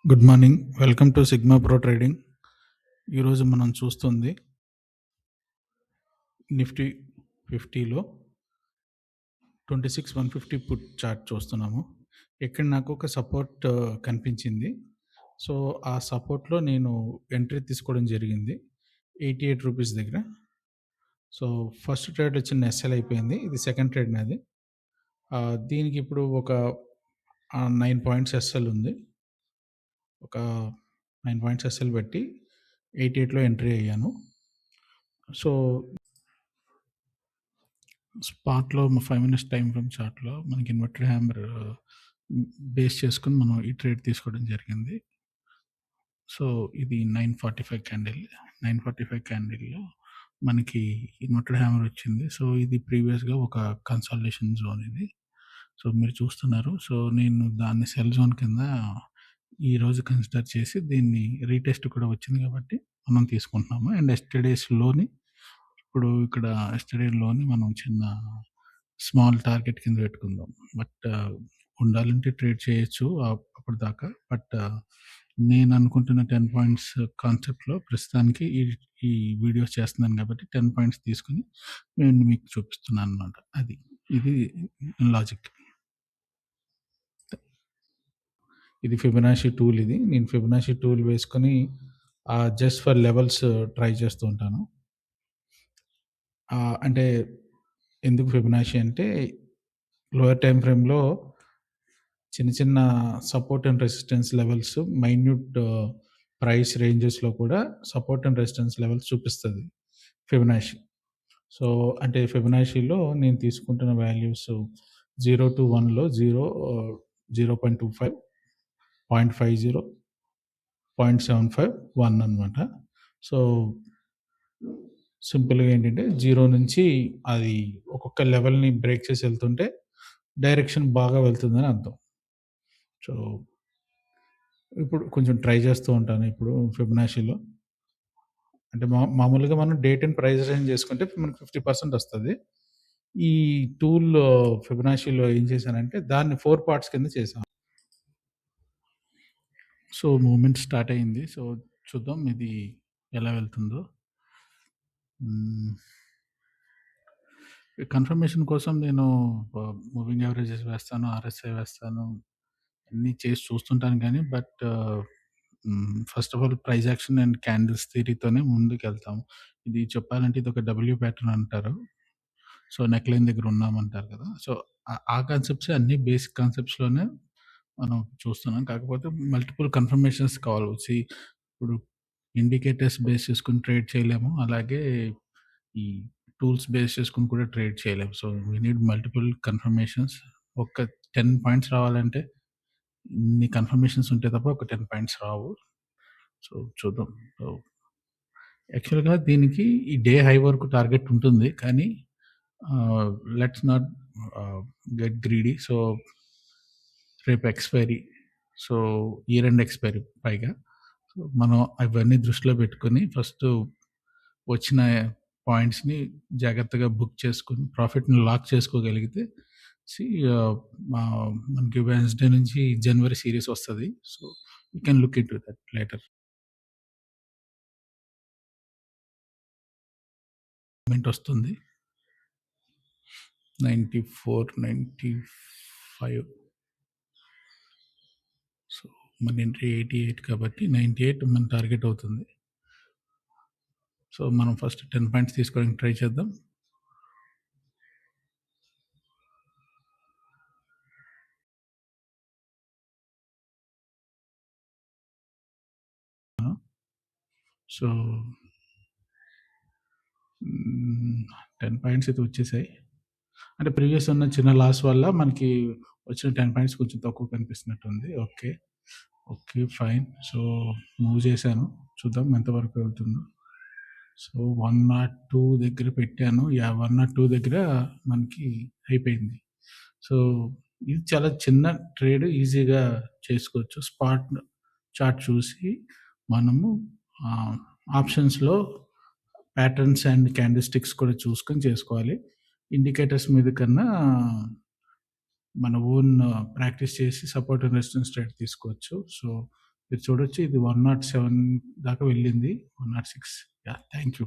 Good morning. Welcome to sigma pro trading. ఈరోజు మనం చూస్తుంది నిఫ్టీ 50లో 26,150 పుట్ చార్ట్ చూస్తున్నాము. ఇక్కడ నాకు ఒక సపోర్ట్ కనిపించింది. సో ఆ సపోర్ట్లో నేను ఎంట్రీ తీసుకోవడం జరిగింది 88 రూపీస్ దగ్గర. సో ఫస్ట్ ట్రేడ్ వచ్చిన ఎస్ఎల్ అయిపోయింది. ఇది సెకండ్ ట్రేడ్ నాది. దీనికి ఇప్పుడు ఒక 9 పాయింట్స్ ఎస్ఎల్ ఉంది. ఒక 9 పాయింట్స్ ఎస్ఎల్ పెట్టి 88లో ఎంట్రీ అయ్యాను. సో స్పాట్లో 5 మినిట్స్ టైం ఫ్రేమ్ చార్ట్లో మనకి ఇన్వర్టెడ్ హ్యామర్ బేస్ చేసుకొని మనం ఈ ట్రేడ్ తీసుకోవడం జరిగింది. సో ఇది 945 క్యాండిల్. 945 క్యాండిల్లో మనకి ఇన్వర్టెడ్ హ్యామర్ వచ్చింది. సో ఇది ప్రీవియస్గా ఒక కన్సాలిడేషన్ జోన్ ఇది. సో మీరు చూస్తున్నారు. సో నేను దాన్ని సెల్ జోన్ కింద ఈరోజు కన్సిడర్ చేసి దీన్ని రీటెస్ట్ కూడా వచ్చింది కాబట్టి మనం తీసుకుంటున్నాము. అండ్ ఎస్టర్డేస్లోని ఇప్పుడు ఇక్కడ ఎస్టర్డేలోని మనం చిన్న స్మాల్ టార్గెట్ కింద పెట్టుకుందాం. బట్ ఉండాలంటే ట్రేడ్ చేయొచ్చు అప్పటిదాకా. బట్ నేను అనుకుంటున్న 10 పాయింట్స్ కాన్సెప్ట్లో ప్రస్తుతానికి ఈ వీడియోస్ చేస్తున్నాను కాబట్టి 10 పాయింట్స్ తీసుకుని నేను మీకు చూపిస్తున్నాను అనమాట. ఇది లాజిక్. ఇది ఫిబొనాషీ టూల్. ఇది నేను ఫిబొనాషీ టూల్ వేసుకొని జస్ట్ ఫర్ లెవెల్స్ ట్రై చేస్తూ ఉంటాను. అంటే ఎందుకు ఫిబొనాషీ అంటే లోయర్ టైం ఫ్రేమ్లో చిన్న చిన్న support and resistance levels minute price రేంజెస్లో కూడా సపోర్ట్ అండ్ రెసిస్టెన్స్ లెవెల్స్ చూపిస్తుంది ఫిబొనాషీ. సో అంటే ఫిబొనాషీలో నేను తీసుకుంటున్న వాల్యూస్ 0 to 1లో 0.25, 0.50, 0.75, 1 అనమాట. సో సింపుల్గా ఏంటంటే 0 నుంచి అది ఒక్కొక్క లెవెల్ని బ్రేక్ చేసి వెళ్తుంటే డైరెక్షన్ బాగా వెళ్తుందని అర్థం. సో ఇప్పుడు కొంచెం ట్రై చేస్తూ ఉంటాను ఇప్పుడు ఫిబొనాషీలో. అంటే మామూలుగా మనం డేట్ అండ్ ప్రైస్ రేంజ్ చేసుకుంటే మనకు 50% వస్తుంది. ఈ టూల్ ఫిబొనాషీలో ఏం చేశానంటే దాన్ని 4 పార్ట్స్ కింద చేశాను. సో మూమెంట్ స్టార్ట్ అయింది. సో చూద్దాం ఇది ఎలా వెళ్తుందో. కన్ఫర్మేషన్ కోసం నేను మూవింగ్ యావరేజెస్ వేస్తాను, ఆర్ఎస్ఐ వేస్తాను, అన్నీ చేసి చూస్తుంటాను. కానీ but first of all price action and candles థియరీతోనే ముందుకు వెళ్తాము. ఇది చెప్పాలంటే ఇది ఒక డబ్ల్యూ ప్యాటర్న్ అంటారు. సో నెక్ లైన్ దగ్గర ఉన్నామంటారు కదా. సో ఆ కాన్సెప్ట్స్ అన్ని బేసిక్ కాన్సెప్ట్స్లోనే మనం చూస్తున్నాం. కాకపోతే మల్టిపుల్ కన్ఫర్మేషన్స్ కావాలి. ఇప్పుడు ఇండికేటర్స్ బేస్ చేసుకుని ట్రేడ్ చేయలేము, అలాగే ఈ టూల్స్ బేస్ చేసుకుని కూడా ట్రేడ్ చేయలేము. So we need multiple confirmations. ఒక 10 పాయింట్స్ రావాలంటే ఇన్ని కన్ఫర్మేషన్స్ ఉంటే తప్ప ఒక 10 పాయింట్స్ రావు. సో చూద్దాం. సో యాక్చువల్గా దీనికి ఈ డే హై వరకు టార్గెట్ ఉంటుంది, కానీ let's not get greedy. So రేపు expiry, so year end expiry పైగా. సో మనం అవన్నీ దృష్టిలో పెట్టుకొని ఫస్ట్ వచ్చిన పాయింట్స్ని జాగ్రత్తగా బుక్ చేసుకుని ప్రాఫిట్ని లాక్ చేసుకోగలిగితే మనకి వెన్స్డే నుంచి జనవరి సిరీస్ వస్తుంది. So you can look into that later. Moment వస్తుంది 94, 95. సో మన ఎంట్రీ 88 కాబట్టి 98 మన టార్గెట్ అవుతుంది. సో మనం ఫస్ట్ 10 పాయింట్స్ తీసుకోవడానికి ట్రై చేద్దాం. సో 10 పాయింట్స్ అయితే వచ్చేసాయి. అంటే ప్రీవియస్ ఉన్న చిన్న లాస్ వల్ల మనకి వచ్చిన 10 పాయింట్స్ కొంచెం తక్కువ కనిపిస్తున్నట్టుంది. Okay fine. సో మూవ్ చేశాను, చూద్దాం ఎంతవరకు వెళ్తుందో. సో 102 దగ్గర పెట్టాను. 102 దగ్గర మనకి అయిపోయింది. సో ఇది చాలా చిన్న ట్రేడ్, ఈజీగా చేసుకోవచ్చు. స్పాట్ చార్ట్ చూసి మనము ఆప్షన్స్లో ప్యాటర్న్స్ అండ్ క్యాండిల్ స్టిక్స్ కూడా చూసుకొని చేసుకోవాలి. ఇండికేటర్స్ మీద కన్నా మన ఓన్ ప్రాక్టీస్ చేసి సపోర్ట్ అండ్ రెసిస్టెన్స్ ట్రేడ్ తీసుకోవచ్చు. సో మీరు చూడొచ్చు ఇది 107 దాకా వెళ్ళింది. 106. యాహ్! Thank you.